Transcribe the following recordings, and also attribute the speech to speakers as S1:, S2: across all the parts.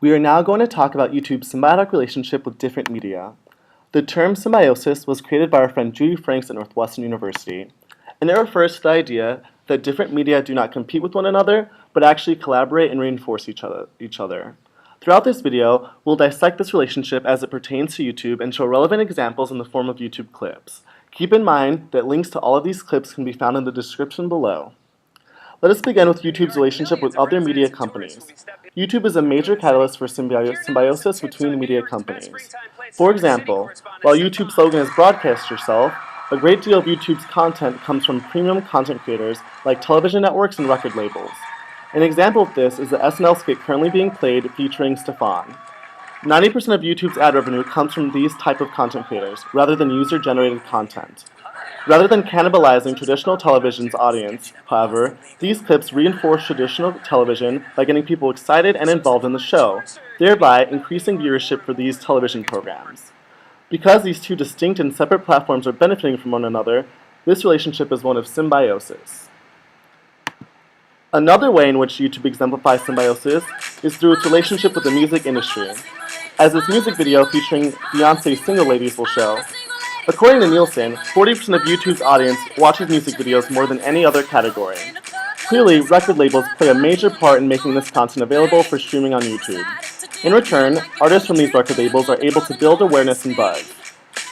S1: We are now going to talk about YouTube's symbiotic relationship with different media. The term symbiosis was created by our friend Judy Franks at Northwestern University, and it refers to the idea that different media do not compete with one another, but actually collaborate and reinforce each other. Throughout this video, we'll dissect this relationship as it pertains to YouTube and show relevant examples in the form of YouTube clips. Keep in mind that links to all of these clips can be found in the description below. Let us begin with YouTube's relationship with other media companies. YouTube is a major catalyst for symbiosis between media companies. For example, while YouTube's slogan is "Broadcast Yourself," a great deal of YouTube's content comes from premium content creators like television networks and record labels. An example of this is the SNL skit currently being played featuring Stefan. 90% of YouTube's ad revenue comes from these type of content creators, rather than user-generated content. Rather than cannibalizing traditional television's audience, however, these clips reinforce traditional television by getting people excited and involved in the show, thereby increasing viewership for these television programs. Because these two distinct and separate platforms are benefiting from one another, this relationship is one of symbiosis. Another way in which YouTube exemplifies symbiosis is through its relationship with the music industry. As this music video featuring Beyonce's Single Ladies will show, according to Nielsen, 40% of YouTube's audience watches music videos more than any other category. Clearly, record labels play a major part in making this content available for streaming on YouTube. In return, artists from these record labels are able to build awareness and buzz.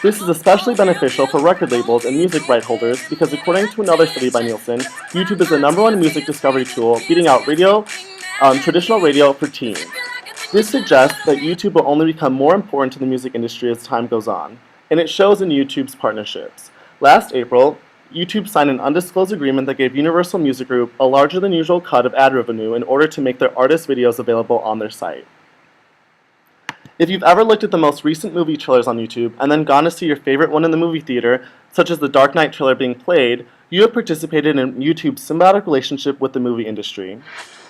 S1: This is especially beneficial for record labels and music right holders because according to another study by Nielsen, YouTube is the #1 music discovery tool, beating out traditional radio for teens. This suggests that YouTube will only become more important to the music industry as time goes on, and it shows in YouTube's partnerships. Last April, YouTube signed an undisclosed agreement that gave Universal Music Group a larger than usual cut of ad revenue in order to make their artist videos available on their site. If you've ever looked at the most recent movie trailers on YouTube and then gone to see your favorite one in the movie theater, such as the Dark Knight trailer being played, you have participated in YouTube's symbiotic relationship with the movie industry.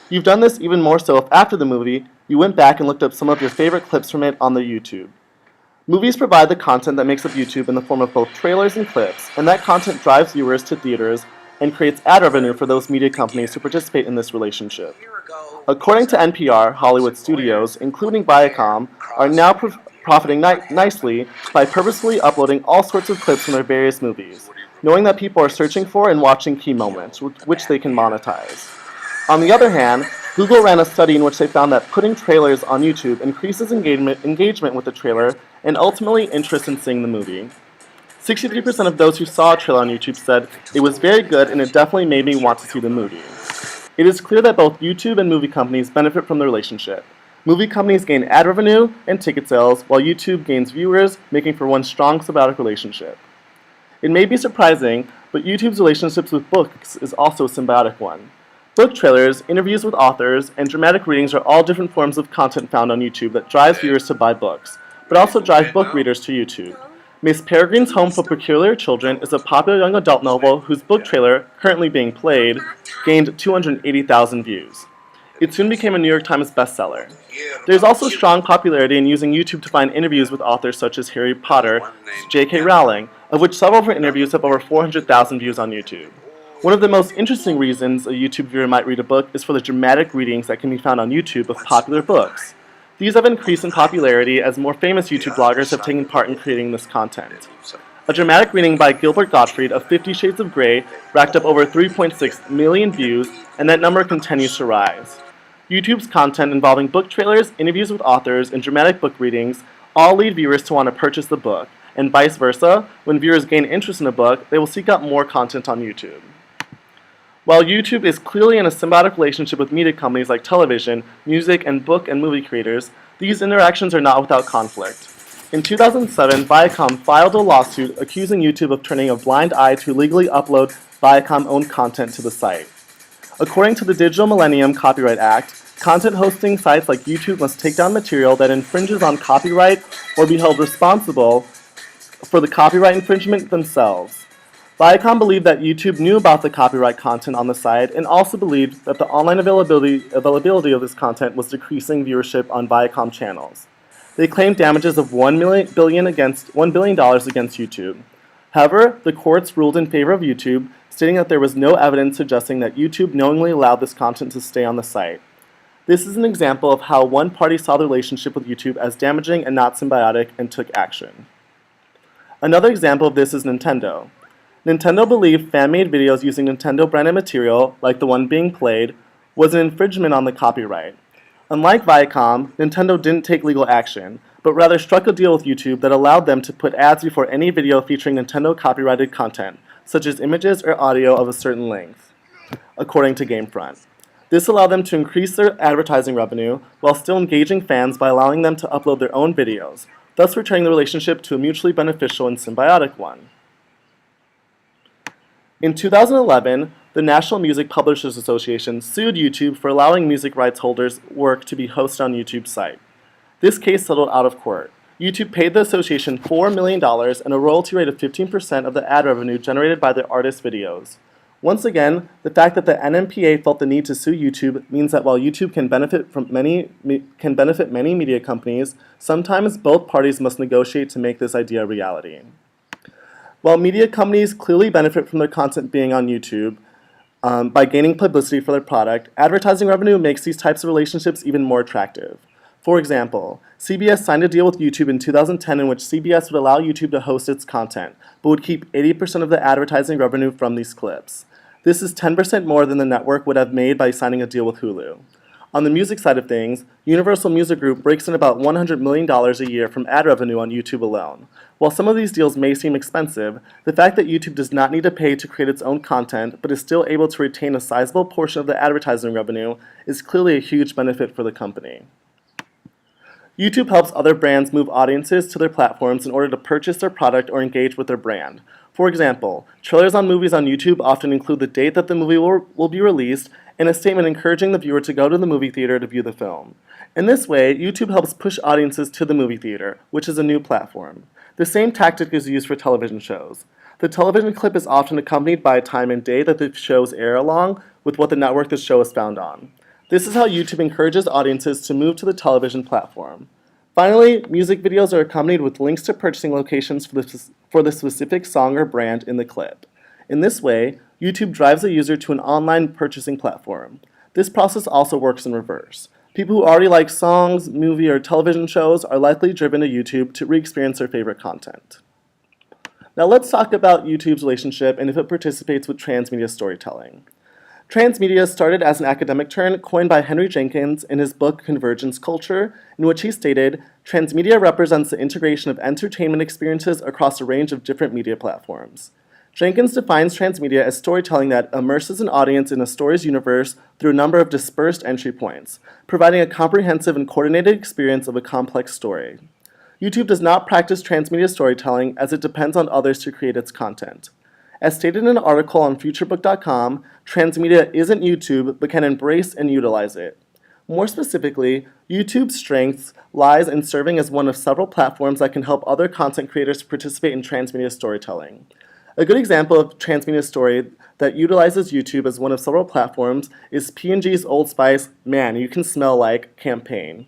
S1: You've done this even more so if after the movie, you went back and looked up some of your favorite clips from it on the YouTube. Movies provide the content that makes up YouTube in the form of both trailers and clips, and that content drives viewers to theaters and creates ad revenue for those media companies who participate in this relationship. According to NPR, Hollywood studios, including Viacom, are now profiting nicely by purposefully uploading all sorts of clips from their various movies, knowing that people are searching for and watching key moments, which they can monetize. On the other hand, Google ran a study in which they found that putting trailers on YouTube increases engagement with the trailer and ultimately interest in seeing the movie. 63% of those who saw a trailer on YouTube said it was very good and it definitely made me want to see the movie. It is clear that both YouTube and movie companies benefit from the relationship. Movie companies gain ad revenue and ticket sales, while YouTube gains viewers, making for one strong symbiotic relationship. It may be surprising, but YouTube's relationships with books is also a symbiotic one. Book trailers, interviews with authors, and dramatic readings are all different forms of content found on YouTube that drives viewers to buy books, but also drive book readers to YouTube. Miss Peregrine's Home for Peculiar Children is a popular young adult novel whose book trailer, currently being played, gained 280,000 views. It soon became a New York Times bestseller. There's also strong popularity in using YouTube to find interviews with authors such as Harry Potter, J.K. Rowling, of which several of her interviews have over 400,000 views on YouTube. One of the most interesting reasons a YouTube viewer might read a book is for the dramatic readings that can be found on YouTube of popular books. These have increased in popularity as more famous YouTube bloggers have taken part in creating this content. A dramatic reading by Gilbert Gottfried of 50 Shades of Grey racked up over 3.6 million views, and that number continues to rise. YouTube's content involving book trailers, interviews with authors, and dramatic book readings all lead viewers to want to purchase the book, and vice versa, when viewers gain interest in a book, they will seek out more content on YouTube. While YouTube is clearly in a symbiotic relationship with media companies like television, music, and book and movie creators, these interactions are not without conflict. In 2007, Viacom filed a lawsuit accusing YouTube of turning a blind eye to illegally upload Viacom-owned content to the site. According to the Digital Millennium Copyright Act, content hosting sites like YouTube must take down material that infringes on copyright or be held responsible for the copyright infringement themselves. Viacom believed that YouTube knew about the copyright content on the site and also believed that the online availability of this content was decreasing viewership on Viacom channels. They claimed damages of $1 billion against YouTube. However, the courts ruled in favor of YouTube, stating that there was no evidence suggesting that YouTube knowingly allowed this content to stay on the site. This is an example of how one party saw the relationship with YouTube as damaging and not symbiotic and took action. Another example of this is Nintendo. Nintendo believed fan-made videos using Nintendo-branded material, like the one being played, was an infringement on the copyright. Unlike Viacom, Nintendo didn't take legal action, but rather struck a deal with YouTube that allowed them to put ads before any video featuring Nintendo copyrighted content, such as images or audio of a certain length, according to Gamefront. This allowed them to increase their advertising revenue while still engaging fans by allowing them to upload their own videos, thus returning the relationship to a mutually beneficial and symbiotic one. In 2011, the National Music Publishers Association sued YouTube for allowing music rights holders' work to be hosted on YouTube's site. This case settled out of court. YouTube paid the association $4 million and a royalty rate of 15% of the ad revenue generated by their artists' videos. Once again, the fact that the NMPA felt the need to sue YouTube means that while YouTube can benefit many media companies, sometimes both parties must negotiate to make this idea a reality. While media companies clearly benefit from their content being on YouTube by gaining publicity for their product, advertising revenue makes these types of relationships even more attractive. For example, CBS signed a deal with YouTube in 2010 in which CBS would allow YouTube to host its content, but would keep 80% of the advertising revenue from these clips. This is 10% more than the network would have made by signing a deal with Hulu. On the music side of things, Universal Music Group breaks in about $100 million a year from ad revenue on YouTube alone. While some of these deals may seem expensive, the fact that YouTube does not need to pay to create its own content, but is still able to retain a sizable portion of the advertising revenue, is clearly a huge benefit for the company. YouTube helps other brands move audiences to their platforms in order to purchase their product or engage with their brand. For example, trailers on movies on YouTube often include the date that the movie will be released and a statement encouraging the viewer to go to the movie theater to view the film. In this way, YouTube helps push audiences to the movie theater, which is a new platform. The same tactic is used for television shows. The television clip is often accompanied by a time and day that the shows air along with what the network the show is found on. This is how YouTube encourages audiences to move to the television platform. Finally, music videos are accompanied with links to purchasing locations for the specific song or brand in the clip. In this way, YouTube drives the user to an online purchasing platform. This process also works in reverse. People who already like songs, movie, or television shows are likely driven to YouTube to re-experience their favorite content. Now let's talk about YouTube's relationship and if it participates with transmedia storytelling. Transmedia started as an academic term coined by Henry Jenkins in his book Convergence Culture, in which he stated, "Transmedia represents the integration of entertainment experiences across a range of different media platforms." Jenkins defines transmedia as storytelling that immerses an audience in a story's universe through a number of dispersed entry points, providing a comprehensive and coordinated experience of a complex story. YouTube does not practice transmedia storytelling as it depends on others to create its content. As stated in an article on futurebook.com, transmedia isn't YouTube but can embrace and utilize it. More specifically, YouTube's strength lies in serving as one of several platforms that can help other content creators participate in transmedia storytelling. A good example of transmedia story that utilizes YouTube as one of several platforms is P&G's Old Spice "Man, You Can Smell Like" campaign.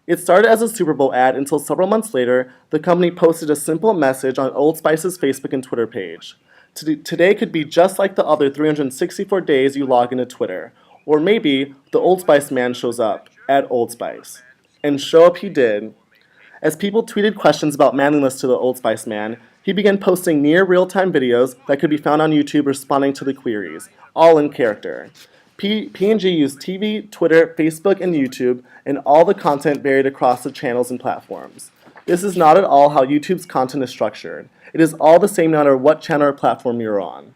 S1: It started as a Super Bowl ad until several months later, the company posted a simple message on Old Spice's Facebook and Twitter page. Today could be just like the other 364 days you log into Twitter. Or maybe the Old Spice man shows up at Old Spice. And show up he did. As people tweeted questions about manliness to the Old Spice man, he began posting near real-time videos that could be found on YouTube responding to the queries, all in character. P&G used TV, Twitter, Facebook, and YouTube, and all the content varied across the channels and platforms. This is not at all how YouTube's content is structured. It is all the same no matter what channel or platform you're on.